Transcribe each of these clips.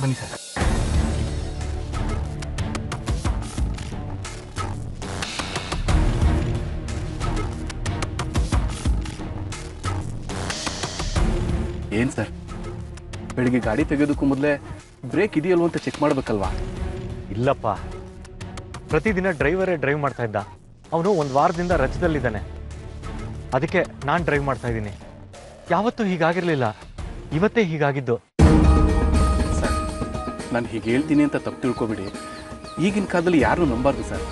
ಬನ್ನಿ ಸರ್. ಏನು ಸರ್, ಬೆಳಿಗ್ಗೆ ಗಾಡಿ ತೆಗೆಯೋದಕ್ಕೂ ಮೊದಲೇ ಬ್ರೇಕ್ ಇದೆಯಲ್ವ ಅಂತ ಚೆಕ್ ಮಾಡಬೇಕಲ್ವಾ? ಇಲ್ಲಪ್ಪ, ಪ್ರತಿದಿನ ಡ್ರೈವರೇ ಡ್ರೈವ್ ಮಾಡ್ತಾ ಇದ್ದ. ಅವನು ಒಂದು ವಾರದಿಂದ ರಜದಲ್ಲಿದ್ದಾನೆ. ಅದಕ್ಕೆ ನಾನು ಡ್ರೈವ್ ಮಾಡ್ತಾ ಇದ್ದೀನಿ. ಯಾವತ್ತೂ ಹೀಗಾಗಿರಲಿಲ್ಲ, ಇವತ್ತೇ ಹೀಗಾಗಿದ್ದು. ಸರ್, ನಾನು ಹೀಗೆ ಹೇಳ್ತೀನಿ ಅಂತ ತಪ್ಪು ತಿಳ್ಕೊಬಿಡಿ. ಈಗಿನ ಕಾಲದಲ್ಲಿ ಯಾರೂ ನಂಬಾರ್ದು ಸರ್.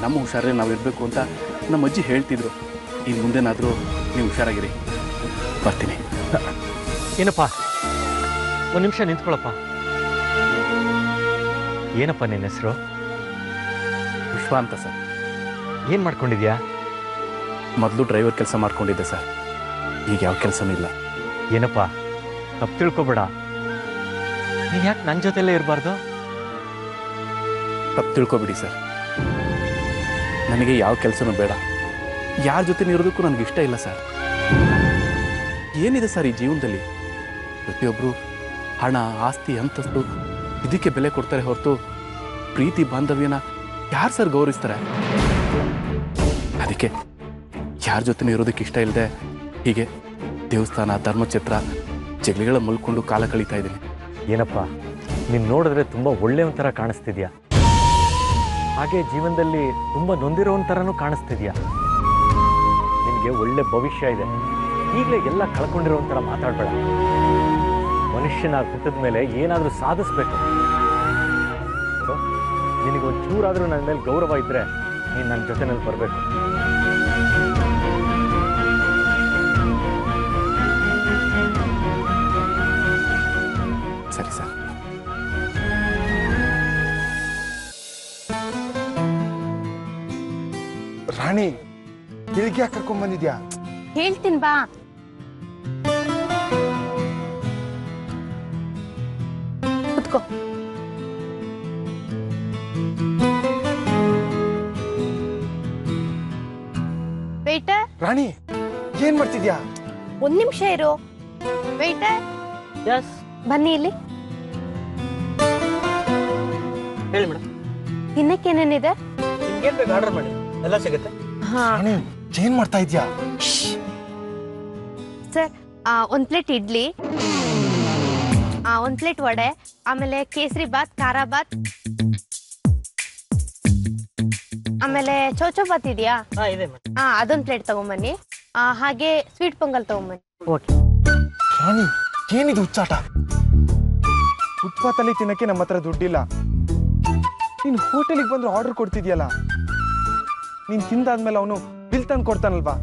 ನಮ್ಮ ಹುಷಾರೇ ನಾವು ಇರಬೇಕು ಅಂತ ನಮ್ಮ ಅಜ್ಜಿ ಹೇಳ್ತಿದ್ರು. ಇನ್ನು ಮುಂದೇನಾದರೂ ನೀವು ಹುಷಾರಾಗಿರಿ. ಬರ್ತೀನಿ. ಏನಪ್ಪ, ಒಂದು ನಿಮಿಷ ನಿಂತ್ಕೊಳ್ಳಪ್ಪ. ಏನಪ್ಪ ನಿನ್ನ ಹೆಸರು? ವಿಶ್ವ ಅಂತ ಸರ್. ಏನು ಮಾಡ್ಕೊಂಡಿದ್ಯಾ? ಮೊದಲು ಡ್ರೈವರ್ ಕೆಲಸ ಮಾಡ್ಕೊಂಡಿದ್ದೆ ಸರ್. ಈಗ ಯಾವ ಕೆಲಸನೂ ಇಲ್ಲ. ಏನಪ್ಪ, ತಪ್ಪು ತಿಳ್ಕೊಬೇಡ. ನೀನು ಯಾಕೆ ನನ್ನ ಜೊತೆಲೇ ಇರಬಾರ್ದು? ತಪ್ಪು ತಿಳ್ಕೊಬಿಡಿ ಸರ್. ನನಗೆ ಯಾವ ಕೆಲಸನೂ ಬೇಡ. ಯಾರ ಜೊತೆ ಇರೋದಕ್ಕೂ ನನಗೆ ಇಷ್ಟ ಇಲ್ಲ ಸರ್. ಏನಿದೆ ಸರ್ ಈ ಜೀವನದಲ್ಲಿ? ಪ್ರತಿಯೊಬ್ಬರು ಹಣ, ಆಸ್ತಿ, ಅಂತಸ್ತು ಇದಕ್ಕೆ ಬೆಲೆ ಕೊಡ್ತಾರೆ ಹೊರತು ಪ್ರೀತಿ ಬಾಂಧವ್ಯನ ಯಾರು ಸರ್ ಗೌರವಿಸ್ತಾರೆ? ಅದಕ್ಕೆ ಯಾರ ಜೊತೆ ಇರೋದಕ್ಕೆ ಇಷ್ಟ ಇಲ್ಲದೆ ಹೀಗೆ ದೇವಸ್ಥಾನ, ಧರ್ಮಛತ್ರ, ಜಗಳಿಗಳ ಮಲ್ಕೊಂಡು ಕಾಲ ಕಳೀತಾ ಇದ್ದೀನಿ. ಏನಪ್ಪ, ನೀನು ನೋಡಿದ್ರೆ ತುಂಬ ಒಳ್ಳೆಯವನ ಥರ ಕಾಣಿಸ್ತಿದ್ಯಾ. ಹಾಗೆ ಜೀವನದಲ್ಲಿ ತುಂಬ ನೊಂದಿರೋವನ ಥರನೂ ಕಾಣಿಸ್ತಿದ್ಯಾ. ನಿನಗೆ ಒಳ್ಳೆ ಭವಿಷ್ಯ ಇದೆ. ಈಗಲೇ ಎಲ್ಲ ಕಳ್ಕೊಂಡಿರೋವನ ಥರ ಮಾತಾಡಬೇಡ. ಮನುಷ್ಯನಾಗಿ ಹುಟ್ಟಿದ ಮೇಲೆ ಏನಾದರೂ ಸಾಧಿಸ್ಬೇಕು. ನಿನಗೆ ಒಂದು ಚೂರಾದರೂ ನನ್ನ ಮೇಲೆ ಗೌರವ ಇದ್ದರೆ ನೀನು ನನ್ನ ಜೊತೆನಲ್ಲಿ ಬರಬೇಕು. ಸರಿ ಸರ್. ರಾಣಿ, ಇಲ್ಲಿಗೆ ಯಾಕೆ ಕರ್ಕೊಂಡ್ ಬಂದಿದ್ಯಾ? ಹೇಳ್ತೀನಿ ಬಾ. ಕುತ್ಕೋ. ವೇಟರ್. ರಾಣಿ, ಏನ್ ಮಾಡ್ತಿದ್ಯಾ? ಒಂದ್ ನಿಮಿಷ ಇರು. ವೇಟರ್, ಬನ್ನಿ ಇಲ್ಲಿ. ಹೇಳಿ ಮೇಡಮ್. ತಿನ್ನಕ್ಕೆ ಏನೇನಿದೆ? ನಿಮ್ಗೇನ್ ಬೇಕು ಆರ್ಡರ್ ಮಾಡಿ, ಎಲ್ಲ ಸಿಗುತ್ತೆ. ರಾಣಿ, ಏನ್ ಮಾಡ್ತಾ ಇದ್ಯಾ? ಸರ್, ಒಂದ್ ಪ್ಲೇಟ್ ಇಡ್ಲಿ, ಒಂದ್ ಪ್ಲೇಟ್ ವಡೆ, ಆಮೇಲೆ ಕೇಸರಿ ಬಾತ್, ಖಾರ ಬಾತ್, ಆಮೇಲೆ ಚೌಚೌ ಬಾತ್ ಇದೆಯಾ? ಇದೆ ಮೇಡಮ್. ಅದೊಂದ್ ಪ್ಲೇಟ್ ತಗೊಂಬನ್ನಿ. ಹಾಗೆ ಸ್ವೀಟ್ ಪೊಂಗಲ್ ತಗೊಂಬನ್ನಿ. ಓಕೆ. ರಾಣಿ, ಏನಿದು ಹುಚ್ಚಾಟ? ಫುಟ್ಪಾತ್ ಅಲ್ಲಿ ತಿನ್ನಕ್ಕೆ ನಮ್ಮ ಹತ್ರ ದುಡ್ಡಿಲ್ಲ. ನೀನ್ ಹೋಟೆಲಿಗೆ ಬಂದ್ರೆ ಆರ್ಡರ್ ಕೊಡ್ತಿದ್ಯಲ್ಲ. ನೀನ್ ತಿಂದಾದ್ಮೇಲೆ ಅವನು ಬಿಲ್ ತಂದು ಕೊಡ್ತಾನಲ್ವಾ,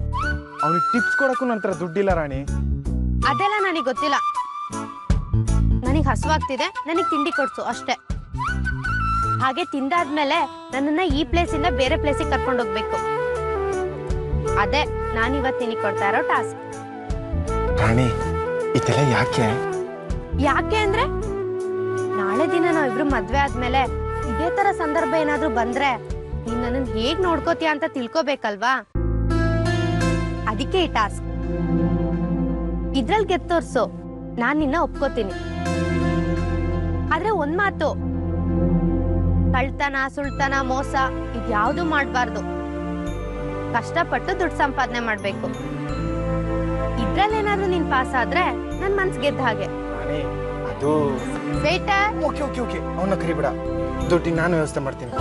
ಅವನಿಗೆ ಟಿಪ್ಸ್ ಕೊಡಕ್ಕೂ ನನ್ನ ಹತ್ರ ದುಡ್ಡಿಲ್ಲ ರಾಣಿ. ಅದೆಲ್ಲ ನನಗೆ ಗೊತ್ತಿಲ್ಲ. ನನಗೆ ಹಸುವಾಗ್ತಿದೆ, ನನಗೆ ತಿಂಡಿ ಕೊಡ್ಸು ಅಷ್ಟೇ. ಹಾಗೆ ತಿಂದಾದ್ಮೇಲೆ ನನ್ನನ್ನ ಈ ಪ್ಲೇಸ್ ಇಂದ ಬೇರೆ ಪ್ಲೇಸಿಗೆ ಕರ್ಕೊಂಡು ಹೋಗ್ಬೇಕು. ಅದೇ ನಾನಿವತ್ತು ನಿನಗೆ ಕೊಡ್ತಾ ಇರೋ ಟಾಸ್ಕ್. ರಾಣಿ, ಇದೆಲ್ಲ ಯಾಕೆ? ಯಾಕೆ ಅಂದ್ರೆ ನಾಳೆ ದಿನ ನಾವಿಬ್ರು ಮದ್ವೆ ಆದ್ಮೇಲೆ ಇದೇ ತರ ಸಂದರ್ಭ ಏನಾದ್ರೂ ಬಂದ್ರೆ ನೀನ್ ನನ್ನನ್ ಹೇಗ್ ನೋಡ್ಕೋತೀಯ ಅಂತ ತಿಳ್ಕೊಬೇಕಲ್ವಾ? ಅದಕ್ಕೆ ಈ ಟಾಸ್ಕ್. ಇದ್ರಲ್ಲಿ ಗೆತ್ತೋರ್ಸು, ನಾನ್ ನಿನ್ನ ಒಪ್ಕೋತೀನಿ. ಆದ್ರೆ ಒಂದ್ ಮಾತು, ಕಳ್ತನ, ಸುಳ್ತನ, ಮೋಸ ಇದ್ಯಾವುದು ಮಾಡ್ಬಾರ್ದು. ಕಷ್ಟಪಟ್ಟು ದುಡ್ಡು ಸಂಪಾದನೆ ಮಾಡ್ಬೇಕು. ಇದ್ರಲ್ಲೇನಾದ್ರೂ ನೀನ್ ಪಾಸ್ ಆದ್ರೆ ನನ್ ಮನ್ಸ್ ಗೆದ್ದ ಹಾಗೆ. ಅದು ವೇಟರ್, ಓಕೆ ಓಕೆ ಓಕೆ, ಅವನ್ನ ಕರಿಬೇಡ. ದುಡ್ಡಿನ ನಾನು ವ್ಯವಸ್ಥೆ ಮಾಡ್ತೀನಿ.